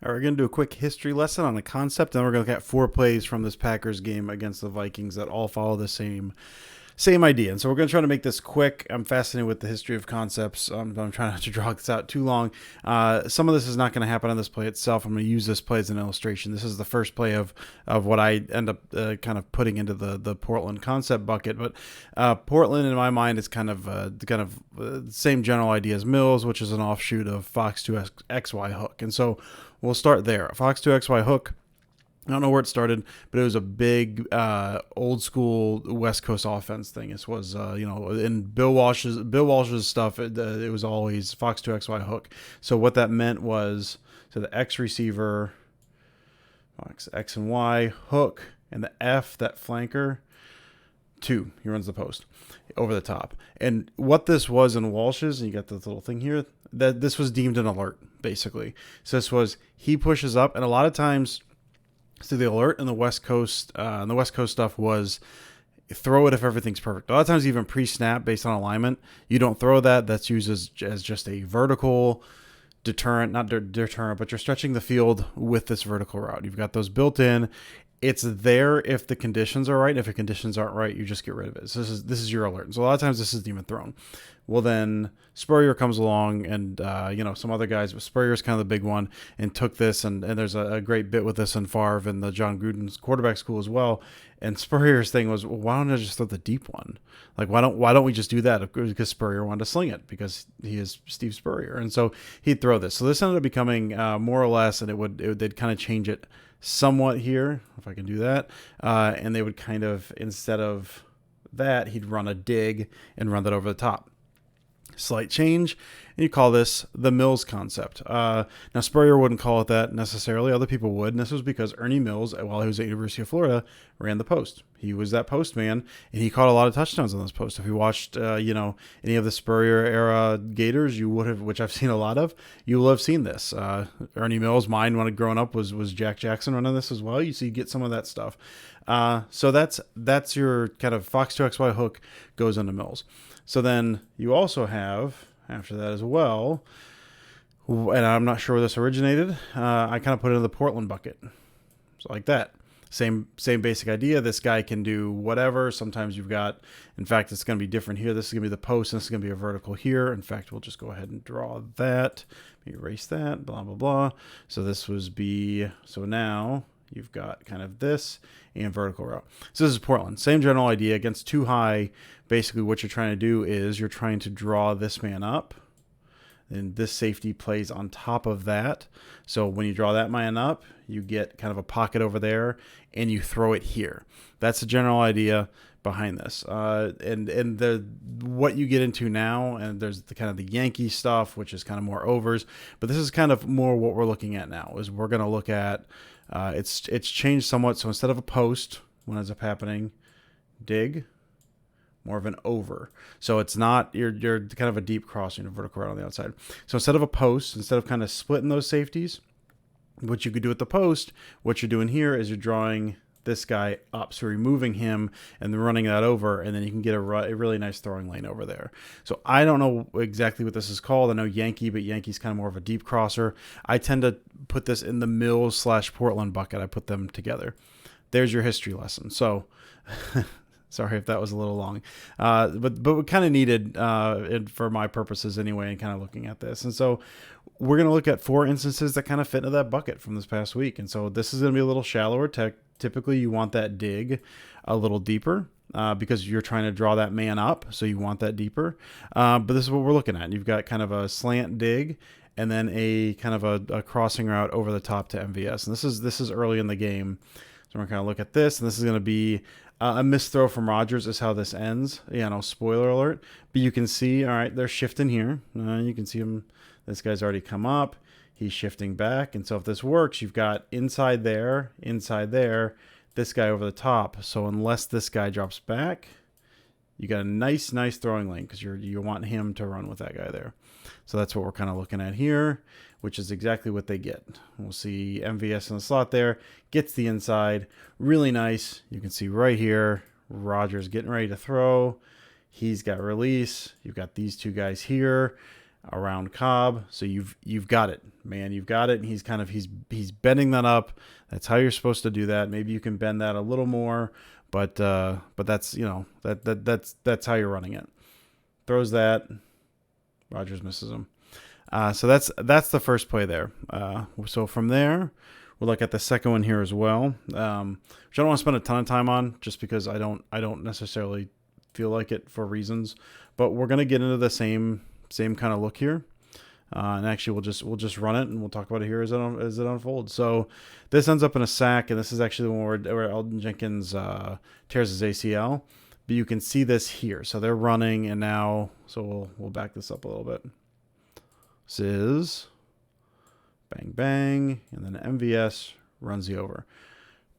All right, we're going to do a quick history lesson on the concept, and then we're going to look at 4 plays from this Packers game against the Vikings that all follow the same idea. And so we're going to try to make this quick. I'm fascinated with the history of concepts. I'm trying not to draw this out too long. Some of this is not going to happen on this play itself. I'm going to use this play as an illustration. This is the first play of what I end up kind of putting into the Portland concept bucket. But Portland, in my mind, is kind of the same general idea as Mills, which is an offshoot of Fox 2 XY hook. And so we'll start there. Fox 2 XY hook. I don't know where it started, but it was a big old school West Coast offense thing. This was, in Bill Walsh's stuff, it was always Fox 2 XY hook. So what that meant was, so the X receiver, Fox X and Y hook, and the F, that flanker, 2, he runs the post over the top. And what this was in Walsh's, and you got this little thing here, that this was deemed an alert, basically. So this was, he pushes up, and a lot of times, so the alert in the West Coast, stuff was throw it if everything's perfect. A lot of times, even pre-snap based on alignment, you don't throw that. That's used as just a vertical deterrent, not deterrent, but you're stretching the field with this vertical route. You've got those built in. It's there if the conditions are right. If the conditions aren't right, you just get rid of it. So this is your alert. And so a lot of times this isn't even thrown. Well, then Spurrier comes along and, some other guys, but Spurrier's kind of the big one, and took this. And there's a great bit with this in Favre and the John Gruden's quarterback school as well. And Spurrier's thing was, well, why don't I just throw the deep one? Like, why don't we just do that? Because Spurrier wanted to sling it because he is Steve Spurrier. And so he'd throw this. So this ended up becoming more or less, and they'd kind of change it somewhat here, if I can do that. And they would kind of, instead of that, he'd run a dig and run that over the top. Slight change, and you call this the Mills concept. Now, Spurrier wouldn't call it that necessarily. Other people would, and this was because Ernie Mills, while he was at University of Florida, ran the post. He was that post man, and he caught a lot of touchdowns on this post. If you watched, any of the Spurrier-era Gators, you would have, which I've seen a lot of, you will have seen this. Ernie Mills, mine when I'd grown up was Jack Jackson running this as well. You get some of that stuff. So that's your kind of Fox 2 XY hook goes into Mills. So then you also have, after that as well, and I'm not sure where this originated, I kind of put it in the Portland bucket. So like that. Same basic idea. This guy can do whatever. Sometimes you've got, in fact, it's going to be different here. This is going to be the post, and this is going to be a vertical here. In fact, we'll just go ahead and draw that. Erase that, blah, blah, blah. So so now you've got kind of this and vertical route. So this is Portland. Same general idea. Against too high, basically what you're trying to do is you're trying to draw this man up. And this safety plays on top of that. So when you draw that man up, you get kind of a pocket over there, and you throw it here. That's the general idea behind this. And what you get into now, and there's the kind of the Yankee stuff, which is kind of more overs. But this is kind of more what we're looking at now. Is we're going to look at it's changed somewhat. So instead of a post, what ends up happening, dig. More of an over. So it's not, you're kind of a deep crossing, a vertical route on the outside. So instead of a post, instead of kind of splitting those safeties, what you could do at the post, what you're doing here is you're drawing this guy up. So removing him and then running that over, and then you can get a really nice throwing lane over there. So I don't know exactly what this is called. I know Yankee, but Yankee's kind of more of a deep crosser. I tend to put this in the Mills/Portland bucket. I put them together. There's your history lesson. So sorry if that was a little long, but we kind of needed for my purposes anyway, and kind of looking at this. And so we're going to look at 4 instances that kind of fit into that bucket from this past week. And so this is going to be a little shallower. Typically, you want that dig a little deeper because you're trying to draw that man up. So you want that deeper. But this is what we're looking at. You've got kind of a slant dig, and then a kind of a crossing route over the top to MVS. And this is early in the game. So we're going to kind of look at this, and this is going to be a missed throw from Rodgers is how this ends. Spoiler alert. But you can see, all right, they're shifting here. You can see him. This guy's already come up. He's shifting back. And so if this works, you've got inside there, this guy over the top. So unless this guy drops back, you got a nice throwing lane because you want him to run with that guy there. So that's what we're kind of looking at here, which is exactly what they get. We'll see MVS in the slot there, gets the inside, really nice. You can see right here, Rodgers getting ready to throw. He's got release. You've got these two guys here. around Cobb. So you've got it, man. You've got it. And he's bending that up. That's how you're supposed to do that. Maybe you can bend that a little more, but that's that's how you're running it. Throws that. Rogers misses him. So that's the first play there. So from there, we'll look at the second one here as well, which I don't want to spend a ton of time on, just because I don't necessarily feel like it for reasons. But we're gonna get into the same kind of look here, and actually we'll just run it and we'll talk about it here as it unfolds. So this ends up in a sack, and this is actually the one where Elgton Jenkins tears his ACL. But you can see this here. So they're running, and now we'll back this up a little bit. This is bang bang, and then MVS runs the over.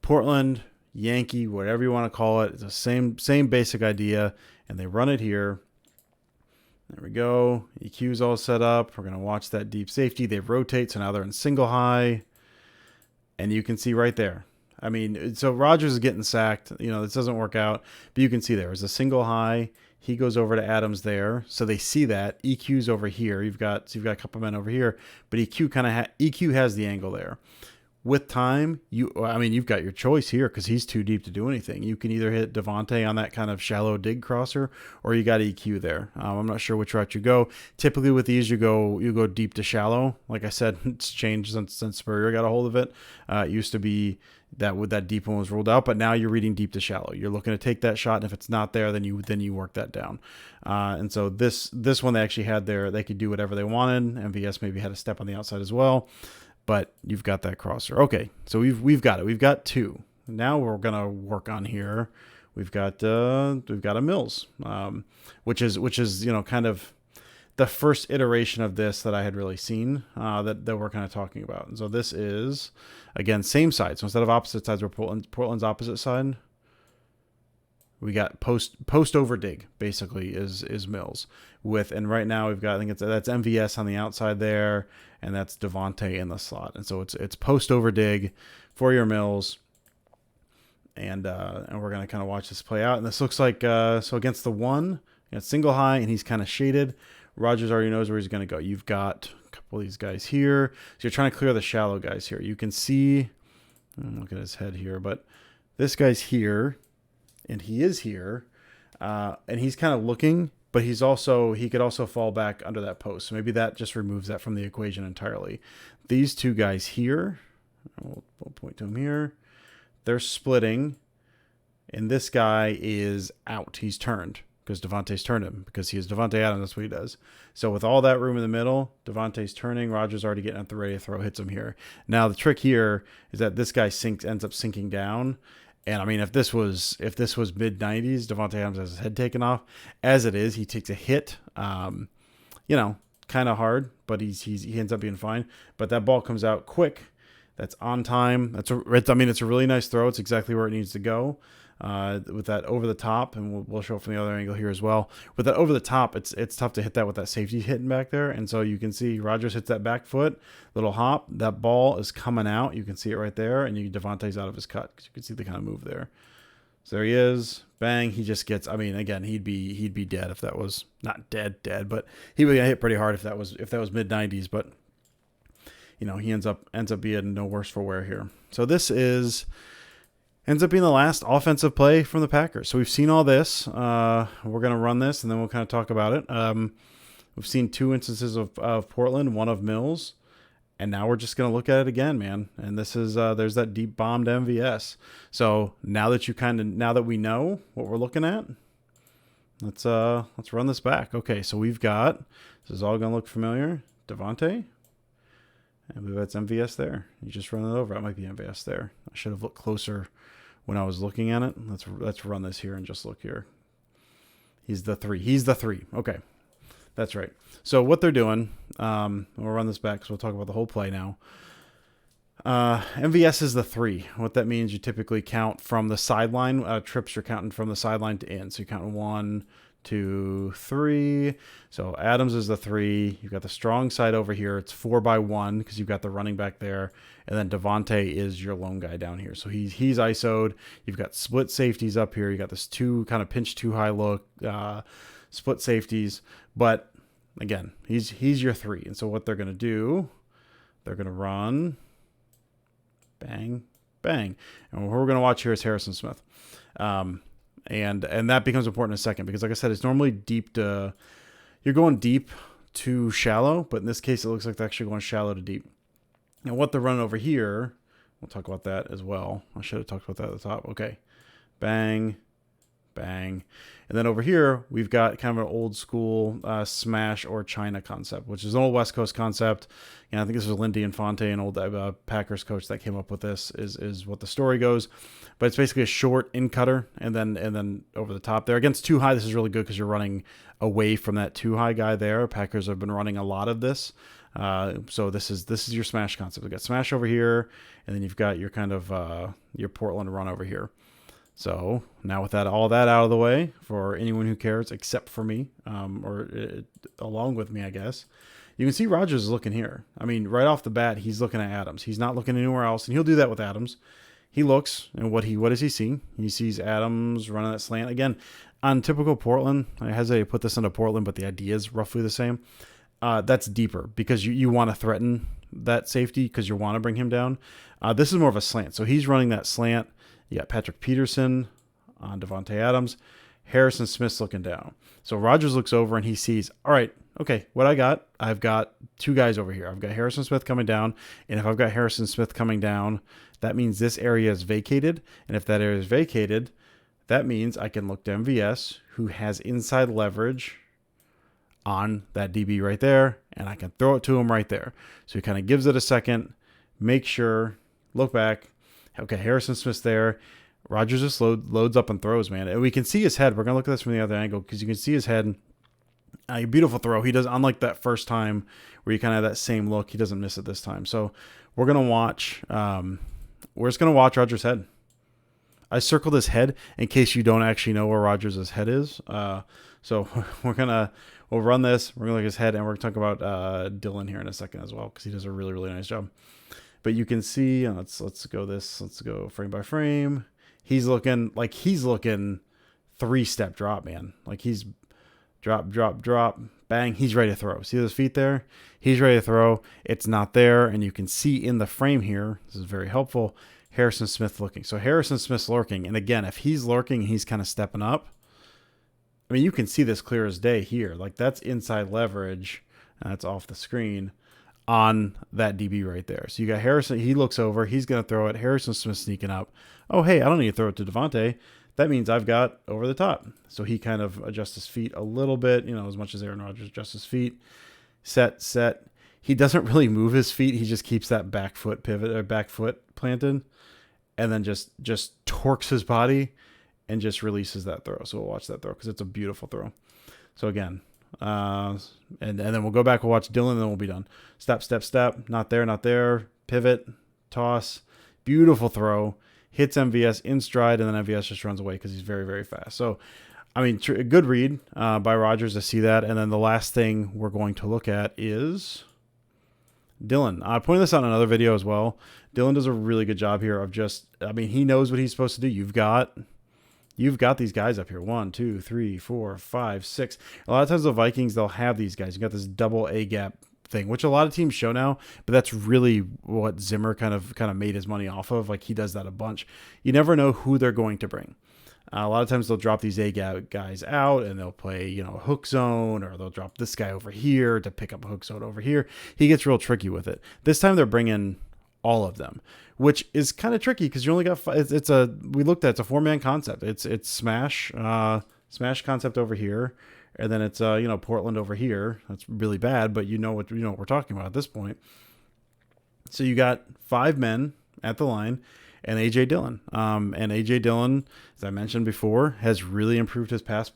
Portland, Yankee, whatever you want to call it, it's the same basic idea, and they run it here. There we go. EQ's all set up. We're going to watch that deep safety. They rotate, so now they're in single high, and you can see right there. I mean, so Rogers is getting sacked. This doesn't work out, but you can see there was a single high. He goes over to Adams there, so they see that. EQ's over here. You've got a couple men over here, but EQ has the angle there. With time, you've got your choice here because he's too deep to do anything. You can either hit Devontae on that kind of shallow dig crosser, or you got EQ there. I'm not sure which route you go. Typically with these, you go deep to shallow. Like I said, it's changed since Spurrier got a hold of it. It used to be that deep one was ruled out, but now you're reading deep to shallow. You're looking to take that shot, and if it's not there, then you work that down. And so this one they actually had there. They could do whatever they wanted. MVS maybe had a step on the outside as well. But you've got that crosser. Okay, so we've got it. We've got two. Now we're gonna work on here. We've got a Mills, which is kind of the first iteration of this that I had really seen that we're kind of talking about. And so this is again same side. So instead of opposite sides, we're Portland's opposite side. We got post over dig basically is Mills and right now we've got, I think that's MVS on the outside there, and that's Devontae in the slot, and so it's post over dig for your Mills, and we're gonna kind of watch this play out. And this looks like so against the one, single high, and he's kind of shaded. Rogers already knows where he's gonna go. You've got a couple of these guys here, so you're trying to clear the shallow guys here. You can see, look at his head here, but this guy's here. And he is here, and he's kind of looking, but he could also fall back under that post. So maybe that just removes that from the equation entirely. These two guys here, we'll point to him here, they're splitting, and this guy is out. He's turned because Devontae's turned him, because he is Devontae Adams. That's what he does. So with all that room in the middle, Devontae's turning. Rogers already getting at the ready to throw, hits him here. Now the trick here is that this guy ends up sinking down. And I mean, if this was mid 90s, Devontae Adams has his head taken off. As it is, he takes a hit, kind of hard, but he ends up being fine. But that ball comes out quick. That's on time. It's a really nice throw. It's exactly where it needs to go. With that over the top, and we'll show it from the other angle here as well. With that over the top, it's tough to hit that with that safety hitting back there, and so you can see Rogers hits that back foot, little hop. That ball is coming out. You can see it right there, and Devontae's out of his cut because you can see the kind of move there. So there he is, bang. He just gets. I mean, again, he'd be dead if that was not dead, but he would get hit pretty hard if that was mid 90s. But he ends up being no worse for wear here. So this ends up being the last offensive play from the Packers. So we've seen all this. We're going to run this, and then we'll kind of talk about it. We've seen two instances of Portland, one of Mills, and now we're just going to look at it again, man. And this is there's that deep bomb to MVS. So now that we know what we're looking at, let's run this back. Okay, so this is all going to look familiar. Devontae. I believe that's MVS there. You just run it over. That might be MVS there. I should have looked closer when I was looking at it. Let's run this here and just look here. He's the three. Okay, that's right. So what they're doing, we'll run this back because we'll talk about the whole play now. MVS is the 3. What that means, you typically count from the sideline. Trips, you're counting from the sideline to in. So you're counting 1, 2, 3. So Adams is the 3. You've got the strong side over here. It's 4x1 because you've got the running back there. And then Devontae is your lone guy down here. So he's ISO'd. You've got split safeties up here. You got this 2 kind of pinch 2 high look, split safeties. But again, he's your 3. And so what they're going to do, they're going to run, bang, bang. And what we're going to watch here is Harrison Smith. And that becomes important in a second because, like I said, it's normally deep to, you're going deep to shallow, but in this case, it looks like they're actually going shallow to deep. And what they're running over here, we'll talk about that as well. I should have talked about that at the top. Okay. Bang, bang. And then over here, we've got kind of an old school smash or China concept, which is an old West Coast concept. And I think this was Lindy Infante, an old Packers coach, that came up with this, is what the story goes. But it's basically a short in cutter and then over the top there. Against too high, this is really good because you're running away from that too high guy there. Packers have been running a lot of this. So this is your smash concept. We've got smash over here, and then you've got your kind of your Portland run over here. So now with all that out of the way for anyone who cares, except for me, along with me, I guess, you can see Rodgers is looking here. I mean, right off the bat, he's looking at Adams. He's not looking anywhere else, and he'll do that with Adams. He looks, and what does he see? He sees Adams running that slant. Again, on typical Portland, I hesitate to put this into Portland, but the idea is roughly the same. That's deeper because you want to threaten that safety because you want to bring him down. This is more of a slant. So he's running that slant. You got Patrick Peterson on Devontae Adams. Harrison Smith's looking down. So Rodgers looks over and he sees, all right, okay, what I've got 2 guys over here. I've got Harrison Smith coming down. And if I've got Harrison Smith coming down, that means this area is vacated. And if that area is vacated, that means I can look to MVS, who has inside leverage on that DB right there, and I can throw it to him right there. So he kind of gives it a second, make sure, look back. Okay, Harrison Smith's there. Rodgers just loads up and throws, man. And we can see his head. We're going to look at this from the other angle because you can see his head. A beautiful throw. He does, unlike that first time where you kind of have that same look, he doesn't miss it this time. So we're going to watch, we're just going to watch Rodgers' head. I circled his head in case you don't actually know where Rodgers' head is. So we'll run this. We're going to look at his head, and we're going to talk about Dylan here in a second as well because he does a really, really nice job. But you can see, let's go frame by frame. He's looking 3-step drop, man. Like he's drop, bang. He's ready to throw. See those feet there? He's ready to throw. It's not there. And you can see in the frame here, this is very helpful, Harrison Smith looking. So Harrison Smith's lurking. And again, if he's lurking, he's kind of stepping up. I mean, you can see this clear as day here. Like that's inside leverage. That's off the screen on that DB right there. So you got Harrison. He looks over. He's going to throw it. Harrison Smith sneaking up. Oh, hey, I don't need to throw it to Devontae. That means I've got over the top. So he kind of adjusts his feet a little bit, as much as Aaron Rodgers adjusts his feet. Set. He doesn't really move his feet. He just keeps that back foot pivot or back foot planted and then just torques his body and just releases that throw. So we'll watch that throw because it's a beautiful throw. So again, and then we'll go back, we'll watch Dylan, and then we'll be done. Step. Not there. Pivot, toss, beautiful throw. Hits MVS in stride, and then MVS just runs away because he's very, very fast. So, I mean, a good read by Rodgers to see that. And then the last thing we're going to look at is Dylan. I pointed this out in another video as well. Dylan does a really good job here of he knows what he's supposed to do. You've got these guys up here. 1, 2, 3, 4, 5, 6. A lot of times the Vikings, they'll have these guys. You got this double A gap thing, which a lot of teams show now, but that's really what Zimmer kind of made his money off of. Like he does that a bunch. You never know who they're going to bring. A lot of times they'll drop these A gap guys out and they'll play, hook zone, or they'll drop this guy over here to pick up a hook zone over here. He gets real tricky with it. This time they're bringing all of them, which is kind of tricky because you only got it's a 4-man concept. It's smash concept over here. And then it's Portland over here. That's really bad, but you know what we're talking about at this point. So you got 5 men at the line, and A.J. Dillon. And A.J. Dillon, as I mentioned before, has really improved his pass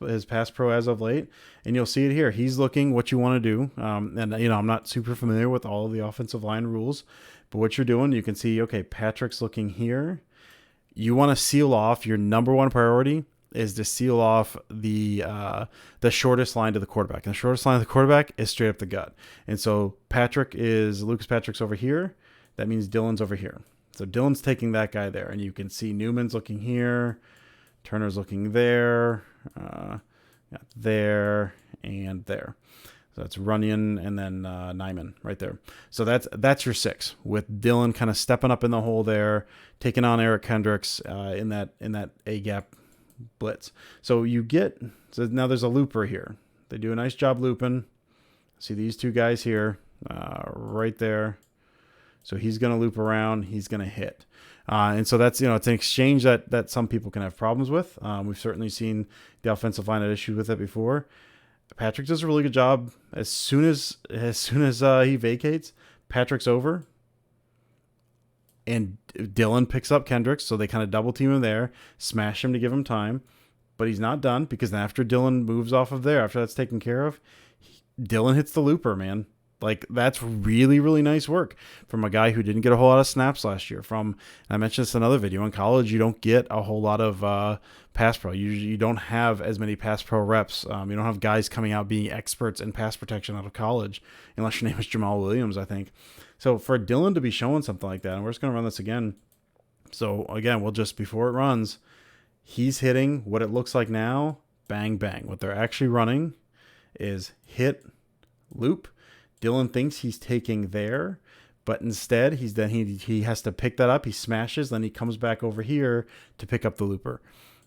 pro as of late. And you'll see it here. He's looking what you want to do. And I'm not super familiar with all of the offensive line rules, but what you're doing, you can see, okay, Patrick's looking here. You want to seal off. Your number one priority is to seal off the shortest line to the quarterback. And the shortest line to the quarterback is straight up the gut. And so Lucas Patrick's over here. That means Dylan's over here. So Dylan's taking that guy there. And you can see Newman's looking here. Turner's looking there. There and there. So that's Runyon and then Nyman right there. So that's your 6 with Dillon kind of stepping up in the hole there, taking on Eric Kendricks in that A gap blitz. So now there's a looper here. They do a nice job looping. See these 2 guys here, right there. So he's going to loop around. He's going to hit. And so that's, it's an exchange that some people can have problems with. We've certainly seen the offensive line had issues with it before. Patrick does a really good job. As soon as he vacates, Patrick's over. And Dillon picks up Kendricks, so they kind of double team him there, smash him to give him time. But he's not done, because after Dillon moves off of there, after that's taken care of, Dillon hits the looper, man. Like, that's really, really nice work from a guy who didn't get a whole lot of snaps last year. I mentioned this in another video, in college, you don't get a whole lot of pass pro. You don't have as many pass pro reps. You don't have guys coming out being experts in pass protection out of college, unless your name is Jamal Williams, I think. So for Dillon to be showing something like that, and we're just going to run this again. So again, before it runs, he's hitting what it looks like now, bang, bang. What they're actually running is hit, loop. Dillon thinks he's taking there, but instead he has to pick that up. He smashes, then he comes back over here to pick up the looper.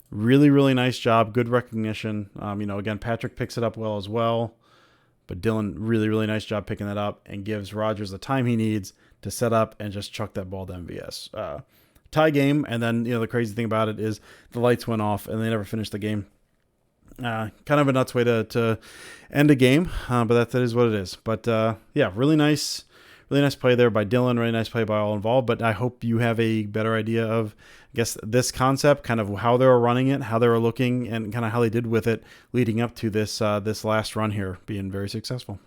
Really, really nice job. Good recognition. Again, Patrick picks it up well as well, but Dillon, really, really nice job picking that up and gives Rodgers the time he needs to set up and just chuck that ball to MVS. Tie game, and then the crazy thing about it is the lights went off and they never finished the game. Kind of a nuts way to end a game, but that is what it is. But really nice play there by Dillon. Really nice play by all involved. But I hope you have a better idea of, I guess, this concept, kind of how they were running it, how they were looking, and kind of how they did with it leading up to this last run here being very successful.